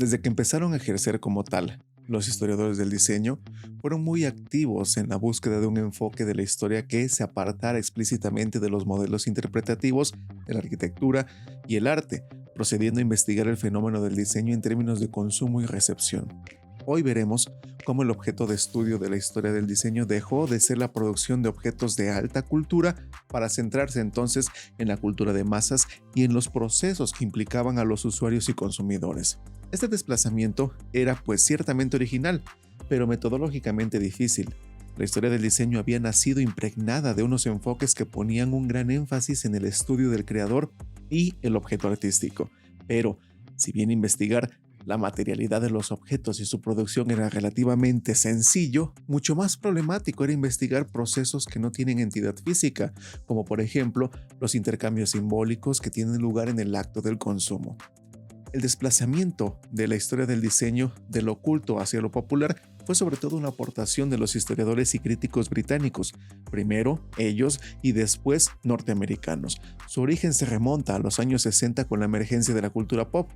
Desde que empezaron a ejercer como tal, los historiadores del diseño fueron muy activos en la búsqueda de un enfoque de la historia que se apartara explícitamente de los modelos interpretativos de la arquitectura y el arte, procediendo a investigar el fenómeno del diseño en términos de consumo y recepción. Hoy veremos cómo el objeto de estudio de la historia del diseño dejó de ser la producción de objetos de alta cultura para centrarse entonces en la cultura de masas y en los procesos que implicaban a los usuarios y consumidores. Este desplazamiento era pues ciertamente original, pero metodológicamente difícil. La historia del diseño había nacido impregnada de unos enfoques que ponían un gran énfasis en el estudio del creador y el objeto artístico. Pero, si bien investigar la materialidad de los objetos y su producción era relativamente sencillo, mucho más problemático era investigar procesos que no tienen entidad física, como por ejemplo los intercambios simbólicos que tienen lugar en el acto del consumo. El desplazamiento de la historia del diseño de lo oculto hacia lo popular fue sobre todo una aportación de los historiadores y críticos británicos, primero ellos y después norteamericanos. Su origen se remonta a los años 60 con la emergencia de la cultura pop.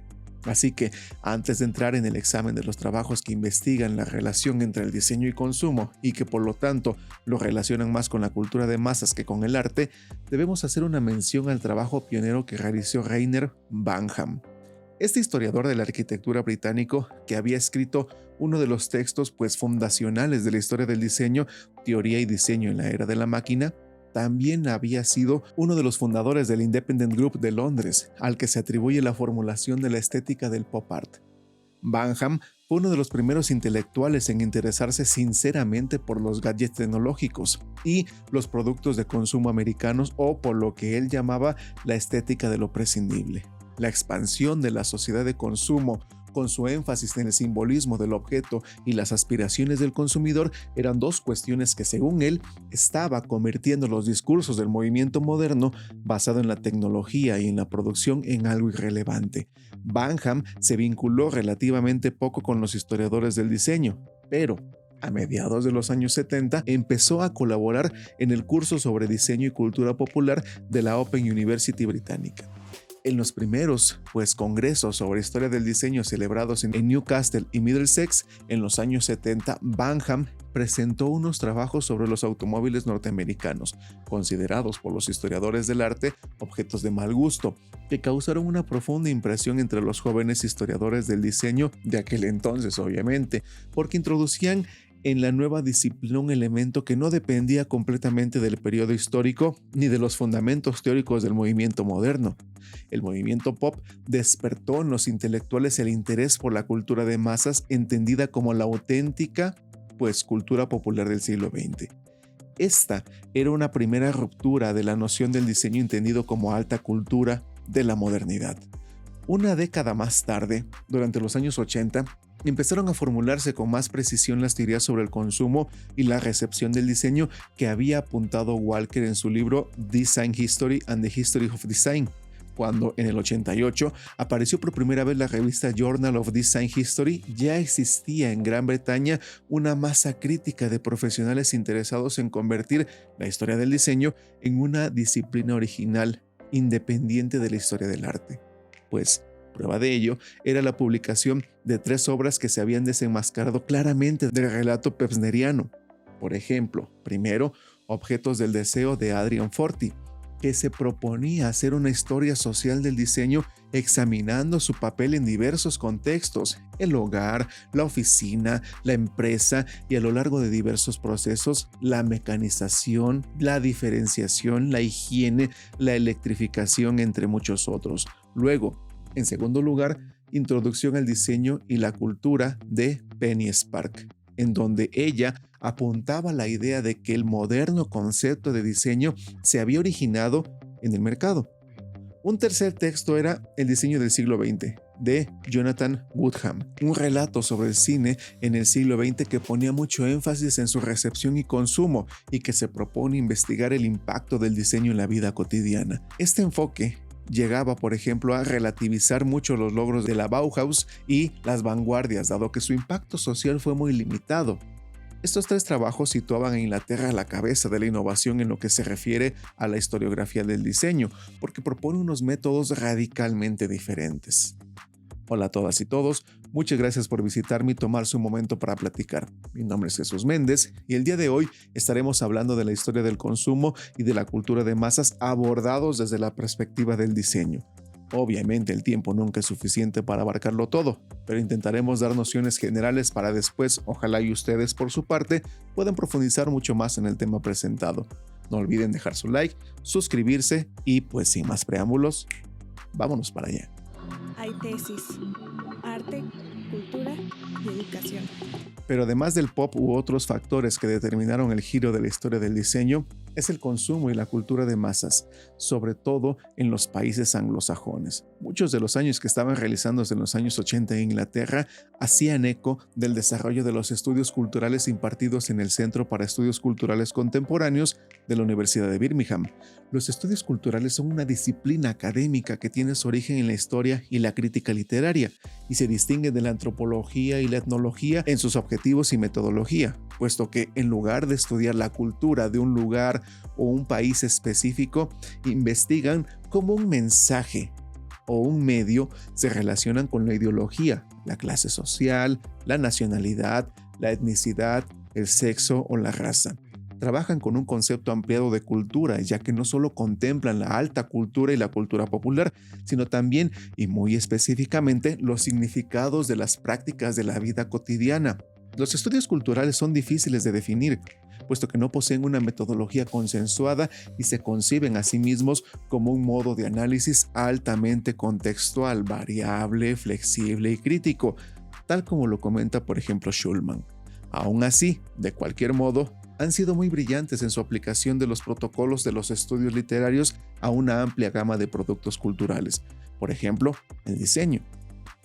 Así que, antes de entrar en el examen de los trabajos que investigan la relación entre el diseño y consumo y que por lo tanto lo relacionan más con la cultura de masas que con el arte, debemos hacer una mención al trabajo pionero que realizó Rainer Banham. Este historiador de la arquitectura británico, que había escrito uno de los textos fundacionales de la historia del diseño, Teoría y diseño en la era de la máquina, también había sido uno de los fundadores del Independent Group de Londres, al que se atribuye la formulación de la estética del pop art. Banham fue uno de los primeros intelectuales en interesarse sinceramente por los gadgets tecnológicos y los productos de consumo americanos, o por lo que él llamaba la estética de lo prescindible. La expansión de la sociedad de consumo, con su énfasis en el simbolismo del objeto y las aspiraciones del consumidor, eran dos cuestiones que, según él, estaba convirtiendo los discursos del movimiento moderno basado en la tecnología y en la producción en algo irrelevante. Banham se vinculó relativamente poco con los historiadores del diseño, pero a mediados de los años 70 empezó a colaborar en el curso sobre diseño y cultura popular de la Open University británica. En los primeros congresos sobre historia del diseño celebrados en Newcastle y Middlesex en los años 70, Banham presentó unos trabajos sobre los automóviles norteamericanos, considerados por los historiadores del arte objetos de mal gusto, que causaron una profunda impresión entre los jóvenes historiadores del diseño de aquel entonces, obviamente, porque introducían en la nueva disciplina un elemento que no dependía completamente del periodo histórico ni de los fundamentos teóricos del movimiento moderno. El movimiento pop despertó en los intelectuales el interés por la cultura de masas, entendida como la auténtica cultura popular del siglo XX. Esta era una primera ruptura de la noción del diseño entendido como alta cultura de la modernidad. Una década más tarde, durante los años 80, empezaron a formularse con más precisión las teorías sobre el consumo y la recepción del diseño que había apuntado Walker en su libro Design History and the History of Design, cuando en el 88 apareció por primera vez la revista Journal of Design History. Ya existía en Gran Bretaña una masa crítica de profesionales interesados en convertir la historia del diseño en una disciplina original, independiente de la historia del arte. Prueba de ello era la publicación de 3 obras que se habían desenmascarado claramente del relato pevsneriano. Por ejemplo, primero, Objetos del Deseo de Adrian Forty, que se proponía hacer una historia social del diseño examinando su papel en diversos contextos: el hogar, la oficina, la empresa y a lo largo de diversos procesos, la mecanización, la diferenciación, la higiene, la electrificación, entre muchos otros. Luego, en segundo lugar, Introducción al diseño y la cultura de Penny Spark, en donde ella apuntaba la idea de que el moderno concepto de diseño se había originado en el mercado. Un tercer texto era El diseño del siglo XX, de Jonathan Woodham, un relato sobre el cine en el siglo XX que ponía mucho énfasis en su recepción y consumo y que se propone investigar el impacto del diseño en la vida cotidiana. Este enfoque llegaba, por ejemplo, a relativizar mucho los logros de la Bauhaus y las vanguardias, dado que su impacto social fue muy limitado. Estos 3 trabajos situaban a Inglaterra a la cabeza de la innovación en lo que se refiere a la historiografía del diseño, porque propone unos métodos radicalmente diferentes. Hola a todas y todos, muchas gracias por visitarme y tomarse un momento para platicar. Mi nombre es Jesús Méndez y el día de hoy estaremos hablando de la historia del consumo y de la cultura de masas abordados desde la perspectiva del diseño. Obviamente el tiempo nunca es suficiente para abarcarlo todo, pero intentaremos dar nociones generales para después, ojalá y ustedes por su parte, puedan profundizar mucho más en el tema presentado. No olviden dejar su like, suscribirse y pues sin más preámbulos, vámonos para allá. Hay tesis, arte, cultura y educación. Pero además del pop u otros factores que determinaron el giro de la historia del diseño, es el consumo y la cultura de masas, sobre todo en los países anglosajones. Muchos de los años que estaban realizándose en los años 80 en Inglaterra hacían eco del desarrollo de los estudios culturales impartidos en el Centro para Estudios Culturales Contemporáneos de la Universidad de Birmingham. Los estudios culturales son una disciplina académica que tiene su origen en la historia y la crítica literaria, y se distingue de la antropología y la etnología en sus objetivos y metodología, puesto que en lugar de estudiar la cultura de un lugar o un país específico, investigan cómo un mensaje o un medio se relacionan con la ideología, la clase social, la nacionalidad, la etnicidad, el sexo o la raza. Trabajan con un concepto ampliado de cultura, ya que no solo contemplan la alta cultura y la cultura popular, sino también, y muy específicamente, los significados de las prácticas de la vida cotidiana. Los estudios culturales son difíciles de definir, puesto que no poseen una metodología consensuada y se conciben a sí mismos como un modo de análisis altamente contextual, variable, flexible y crítico, tal como lo comenta por ejemplo Schulman. Aún así, de cualquier modo, han sido muy brillantes en su aplicación de los protocolos de los estudios literarios a una amplia gama de productos culturales, por ejemplo, el diseño.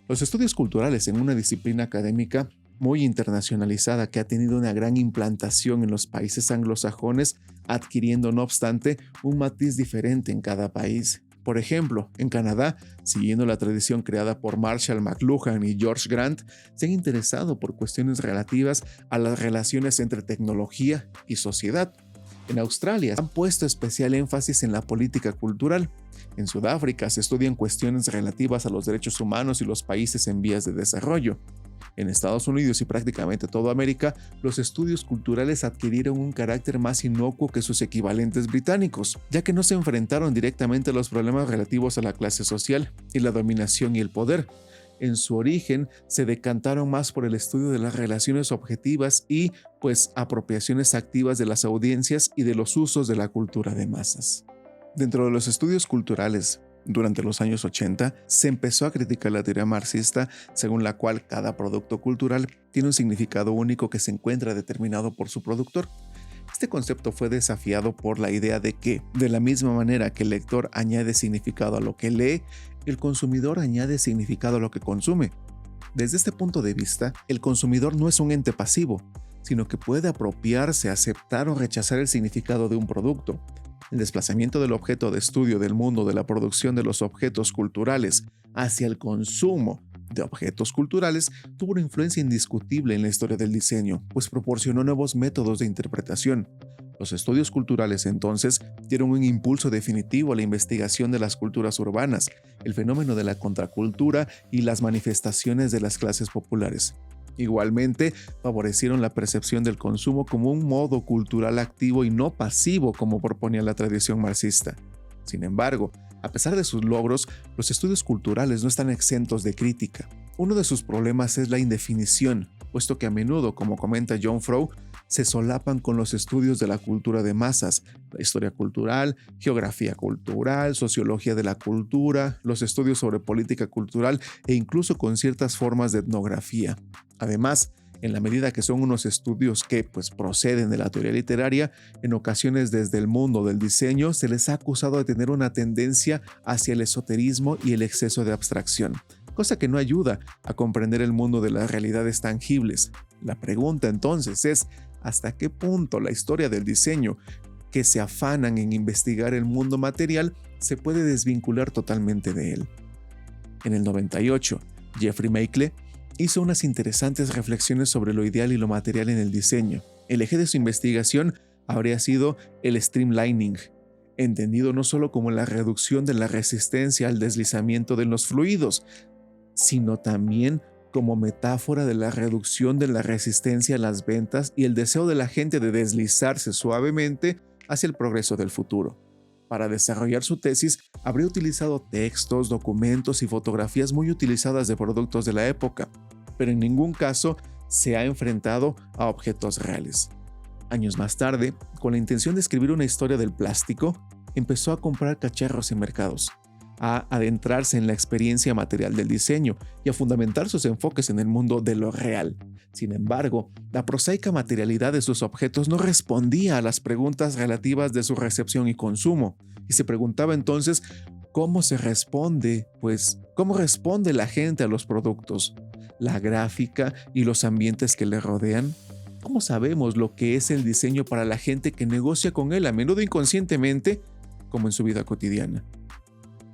Los estudios culturales en una disciplina académica muy internacionalizada que ha tenido una gran implantación en los países anglosajones, adquiriendo no obstante un matiz diferente en cada país. Por ejemplo, en Canadá, siguiendo la tradición creada por Marshall McLuhan y George Grant, se han interesado por cuestiones relativas a las relaciones entre tecnología y sociedad. En Australia, han puesto especial énfasis en la política cultural. En Sudáfrica se estudian cuestiones relativas a los derechos humanos y los países en vías de desarrollo. En Estados Unidos y prácticamente toda América, los estudios culturales adquirieron un carácter más inocuo que sus equivalentes británicos, ya que no se enfrentaron directamente a los problemas relativos a la clase social y la dominación y el poder. En su origen, se decantaron más por el estudio de las relaciones objetivas y, apropiaciones activas de las audiencias y de los usos de la cultura de masas. Dentro de los estudios culturales, durante los años 80, se empezó a criticar la teoría marxista, según la cual cada producto cultural tiene un significado único que se encuentra determinado por su productor. Este concepto fue desafiado por la idea de que, de la misma manera que el lector añade significado a lo que lee, el consumidor añade significado a lo que consume. Desde este punto de vista, el consumidor no es un ente pasivo, sino que puede apropiarse, aceptar o rechazar el significado de un producto. El desplazamiento del objeto de estudio del mundo de la producción de los objetos culturales hacia el consumo de objetos culturales tuvo una influencia indiscutible en la historia del diseño, pues proporcionó nuevos métodos de interpretación. Los estudios culturales entonces dieron un impulso definitivo a la investigación de las culturas urbanas, el fenómeno de la contracultura y las manifestaciones de las clases populares. Igualmente, favorecieron la percepción del consumo como un modo cultural activo y no pasivo como proponía la tradición marxista. Sin embargo, a pesar de sus logros, los estudios culturales no están exentos de crítica. Uno de sus problemas es la indefinición, puesto que a menudo, como comenta John Frow, se solapan con los estudios de la cultura de masas, la historia cultural, geografía cultural, sociología de la cultura, los estudios sobre política cultural e incluso con ciertas formas de etnografía. Además, en la medida que son unos estudios que proceden de la teoría literaria, en ocasiones desde el mundo del diseño se les ha acusado de tener una tendencia hacia el esoterismo y el exceso de abstracción, cosa que no ayuda a comprender el mundo de las realidades tangibles. La pregunta entonces es, ¿hasta qué punto la historia del diseño, que se afanan en investigar el mundo material, se puede desvincular totalmente de él? En el 98, Jeffrey Meikle hizo unas interesantes reflexiones sobre lo ideal y lo material en el diseño. El eje de su investigación habría sido el streamlining, entendido no solo como la reducción de la resistencia al deslizamiento de los fluidos, sino también como metáfora de la reducción de la resistencia a las ventas y el deseo de la gente de deslizarse suavemente hacia el progreso del futuro. Para desarrollar su tesis, habría utilizado textos, documentos y fotografías muy utilizadas de productos de la época, pero en ningún caso se ha enfrentado a objetos reales. Años más tarde, con la intención de escribir una historia del plástico, empezó a comprar cacharros en mercados, a adentrarse en la experiencia material del diseño y a fundamentar sus enfoques en el mundo de lo real. Sin embargo, la prosaica materialidad de sus objetos no respondía a las preguntas relativas de su recepción y consumo, y se preguntaba entonces cómo se responde, cómo responde la gente a los productos, la gráfica y los ambientes que le rodean. ¿Cómo sabemos lo que es el diseño para la gente que negocia con él, a menudo inconscientemente, como en su vida cotidiana?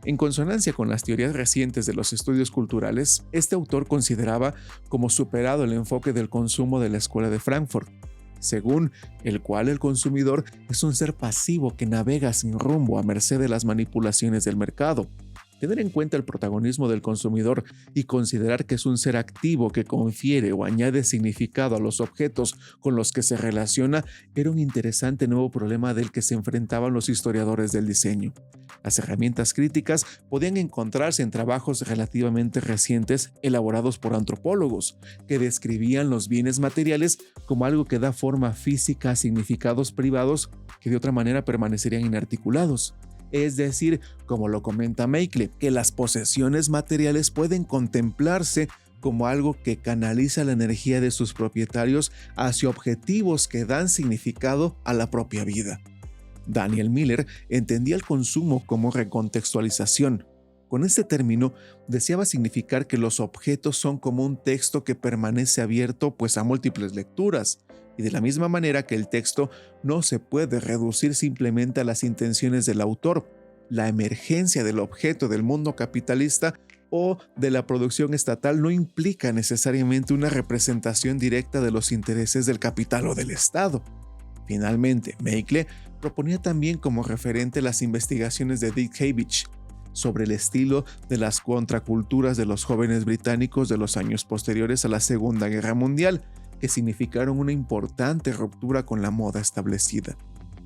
En consonancia con las teorías recientes de los estudios culturales, este autor consideraba como superado el enfoque del consumo de la Escuela de Frankfurt, según el cual el consumidor es un ser pasivo que navega sin rumbo a merced de las manipulaciones del mercado. Tener en cuenta el protagonismo del consumidor y considerar que es un ser activo que confiere o añade significado a los objetos con los que se relaciona era un interesante nuevo problema del que se enfrentaban los historiadores del diseño. Las herramientas críticas podían encontrarse en trabajos relativamente recientes elaborados por antropólogos, que describían los bienes materiales como algo que da forma física a significados privados que de otra manera permanecerían inarticulados. Es decir, como lo comenta Meikle, que las posesiones materiales pueden contemplarse como algo que canaliza la energía de sus propietarios hacia objetivos que dan significado a la propia vida. Daniel Miller entendía el consumo como recontextualización. Con este término, deseaba significar que los objetos son como un texto que permanece abierto a múltiples lecturas, y de la misma manera que el texto no se puede reducir simplemente a las intenciones del autor. La emergencia del objeto del mundo capitalista o de la producción estatal no implica necesariamente una representación directa de los intereses del capital o del Estado. Finalmente, Meikle proponía también como referente las investigaciones de Dick Havich sobre el estilo de las contraculturas de los jóvenes británicos de los años posteriores a la Segunda Guerra Mundial, que significaron una importante ruptura con la moda establecida.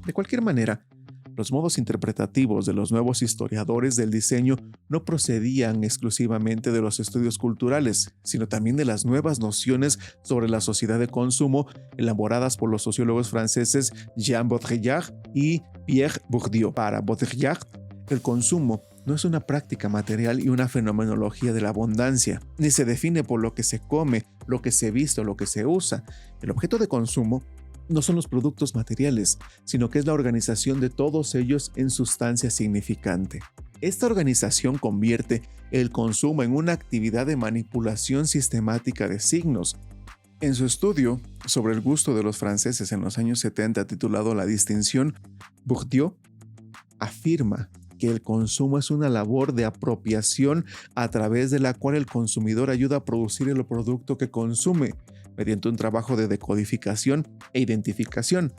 De cualquier manera, los modos interpretativos de los nuevos historiadores del diseño no procedían exclusivamente de los estudios culturales, sino también de las nuevas nociones sobre la sociedad de consumo elaboradas por los sociólogos franceses Jean Baudrillard y Pierre Bourdieu. Para Baudrillard, el consumo no es una práctica material y una fenomenología de la abundancia, ni se define por lo que se come, lo que se viste o lo que se usa. El objeto de consumo no son los productos materiales, sino que es la organización de todos ellos en sustancia significante. Esta organización convierte el consumo en una actividad de manipulación sistemática de signos. En su estudio sobre el gusto de los franceses en los años 70 titulado La distinción, Bourdieu afirma que el consumo es una labor de apropiación a través de la cual el consumidor ayuda a producir el producto que consume, mediante un trabajo de decodificación e identificación.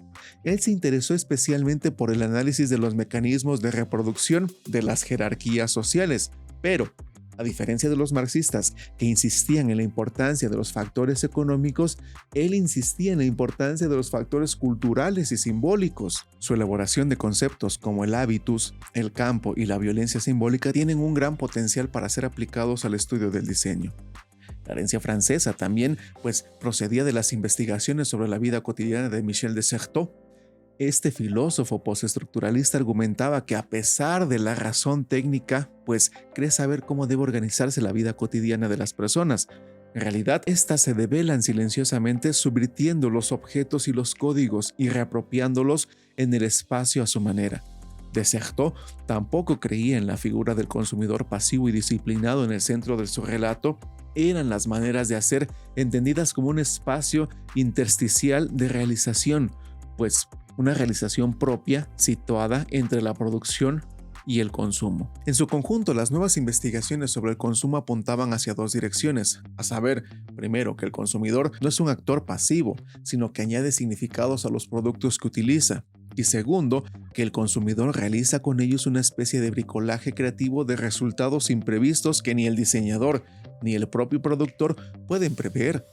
Él se interesó especialmente por el análisis de los mecanismos de reproducción de las jerarquías sociales, pero, a diferencia de los marxistas que insistían en la importancia de los factores económicos, él insistía en la importancia de los factores culturales y simbólicos. Su elaboración de conceptos como el hábitus, el campo y la violencia simbólica tienen un gran potencial para ser aplicados al estudio del diseño. La herencia francesa también, procedía de las investigaciones sobre la vida cotidiana de Michel de Certeau. Este filósofo postestructuralista argumentaba que a pesar de la razón técnica, cree saber cómo debe organizarse la vida cotidiana de las personas. En realidad, éstas se develan silenciosamente subvirtiendo los objetos y los códigos y reapropiándolos en el espacio a su manera. De Certeau tampoco creía en la figura del consumidor pasivo y disciplinado en el centro de su relato. Eran las maneras de hacer entendidas como un espacio intersticial de realización, una realización propia situada entre la producción y el consumo. En su conjunto, las nuevas investigaciones sobre el consumo apuntaban hacia dos direcciones, a saber, primero, que el consumidor no es un actor pasivo, sino que añade significados a los productos que utiliza, y segundo, que el consumidor realiza con ellos una especie de bricolaje creativo de resultados imprevistos que ni el diseñador ni el propio productor pueden prever.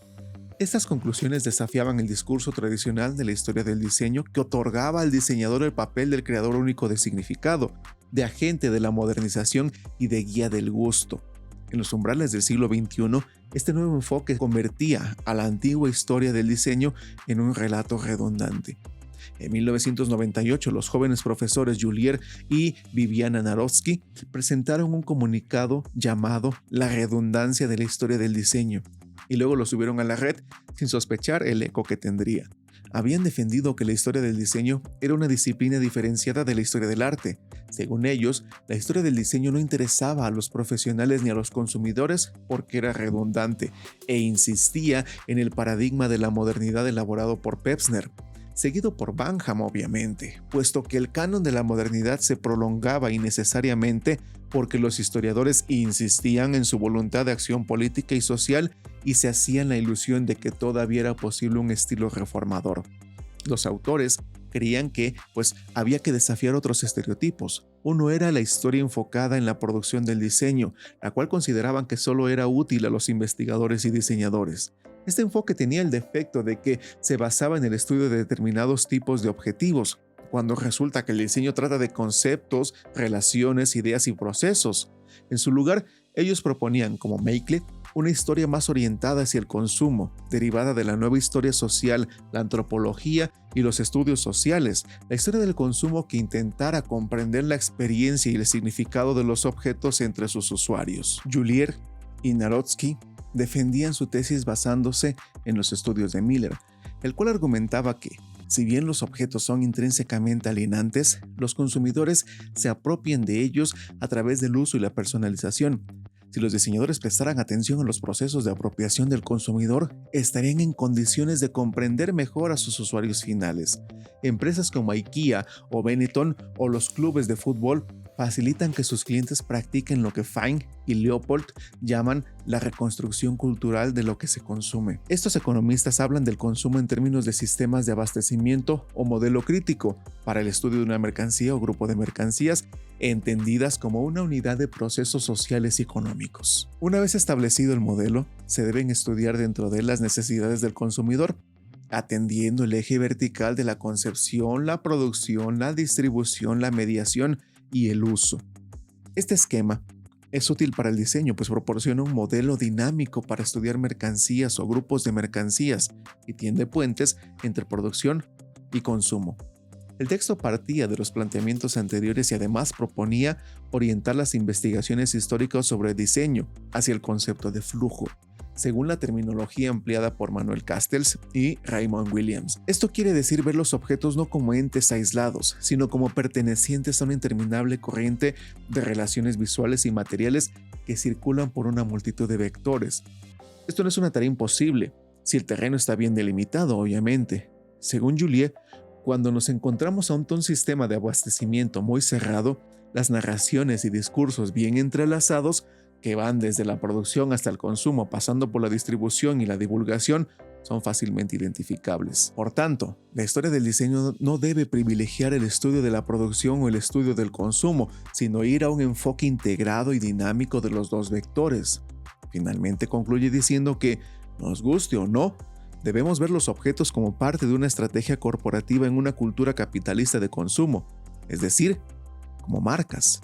Estas conclusiones desafiaban el discurso tradicional de la historia del diseño que otorgaba al diseñador el papel del creador único de significado, de agente de la modernización y de guía del gusto. En los umbrales del siglo XXI, este nuevo enfoque convertía a la antigua historia del diseño en un relato redundante. En 1998, los jóvenes profesores Julier y Viviana Narovsky presentaron un comunicado llamado La redundancia de la historia del diseño, y luego lo subieron a la red sin sospechar el eco que tendría. Habían defendido que la historia del diseño era una disciplina diferenciada de la historia del arte. Según ellos, la historia del diseño no interesaba a los profesionales ni a los consumidores porque era redundante e insistía en el paradigma de la modernidad elaborado por Pevsner, seguido por Banham obviamente, puesto que el canon de la modernidad se prolongaba innecesariamente porque los historiadores insistían en su voluntad de acción política y social y se hacían la ilusión de que todavía era posible un estilo reformador. Los autores creían que, había que desafiar otros estereotipos. Uno era la historia enfocada en la producción del diseño, la cual consideraban que solo era útil a los investigadores y diseñadores. Este enfoque tenía el defecto de que se basaba en el estudio de determinados tipos de objetivos, cuando resulta que el diseño trata de conceptos, relaciones, ideas y procesos. En su lugar, ellos proponían, como Meikle, una historia más orientada hacia el consumo, derivada de la nueva historia social, la antropología y los estudios sociales, la historia del consumo que intentara comprender la experiencia y el significado de los objetos entre sus usuarios. Julier y Narovsky defendían su tesis basándose en los estudios de Miller, el cual argumentaba que, si bien los objetos son intrínsecamente alienantes, los consumidores se apropian de ellos a través del uso y la personalización. Si los diseñadores prestaran atención a los procesos de apropiación del consumidor, estarían en condiciones de comprender mejor a sus usuarios finales. Empresas como IKEA o Benetton o los clubes de fútbol facilitan que sus clientes practiquen lo que Fine y Leopold llaman la reconstrucción cultural de lo que se consume. Estos economistas hablan del consumo en términos de sistemas de abastecimiento o modelo crítico para el estudio de una mercancía o grupo de mercancías entendidas como una unidad de procesos sociales y económicos. Una vez establecido el modelo, se deben estudiar dentro de él las necesidades del consumidor, atendiendo el eje vertical de la concepción, la producción, la distribución, la mediación y el uso. Este esquema es útil para el diseño, pues proporciona un modelo dinámico para estudiar mercancías o grupos de mercancías y tiende puentes entre producción y consumo. El texto partía de los planteamientos anteriores y además proponía orientar las investigaciones históricas sobre diseño hacia el concepto de flujo, según la terminología empleada por Manuel Castells y Raymond Williams. Esto quiere decir ver los objetos no como entes aislados, sino como pertenecientes a una interminable corriente de relaciones visuales y materiales que circulan por una multitud de vectores. Esto no es una tarea imposible, si el terreno está bien delimitado, obviamente. Según Julier, cuando nos encontramos ante un sistema de abastecimiento muy cerrado, las narraciones y discursos bien entrelazados que van desde la producción hasta el consumo, pasando por la distribución y la divulgación, son fácilmente identificables. Por tanto, la historia del diseño no debe privilegiar el estudio de la producción o el estudio del consumo, sino ir a un enfoque integrado y dinámico de los dos vectores. Finalmente concluye diciendo que, nos guste o no, debemos ver los objetos como parte de una estrategia corporativa en una cultura capitalista de consumo, es decir, como marcas.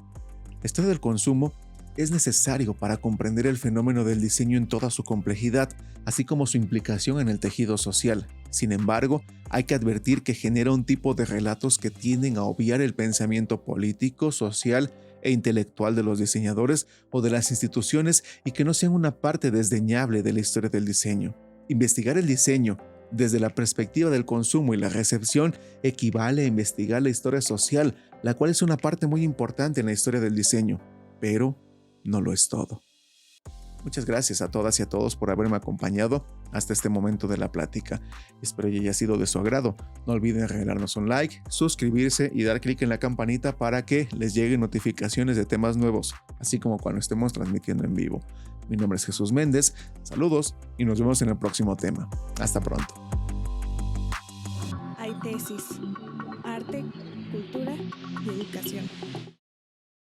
La historia del consumo es necesario para comprender el fenómeno del diseño en toda su complejidad, así como su implicación en el tejido social. Sin embargo, hay que advertir que genera un tipo de relatos que tienden a obviar el pensamiento político, social e intelectual de los diseñadores o de las instituciones y que no sean una parte desdeñable de la historia del diseño. Investigar el diseño desde la perspectiva del consumo y la recepción equivale a investigar la historia social, la cual es una parte muy importante en la historia del diseño, pero no lo es todo. Muchas gracias a todas y a todos por haberme acompañado hasta este momento de la plática. Espero que haya sido de su agrado. No olviden regalarnos un like, suscribirse y dar clic en la campanita para que les lleguen notificaciones de temas nuevos, así como cuando estemos transmitiendo en vivo. Mi nombre es Jesús Méndez, saludos y nos vemos en el próximo tema. Hasta pronto. Hay tesis, arte, cultura y educación.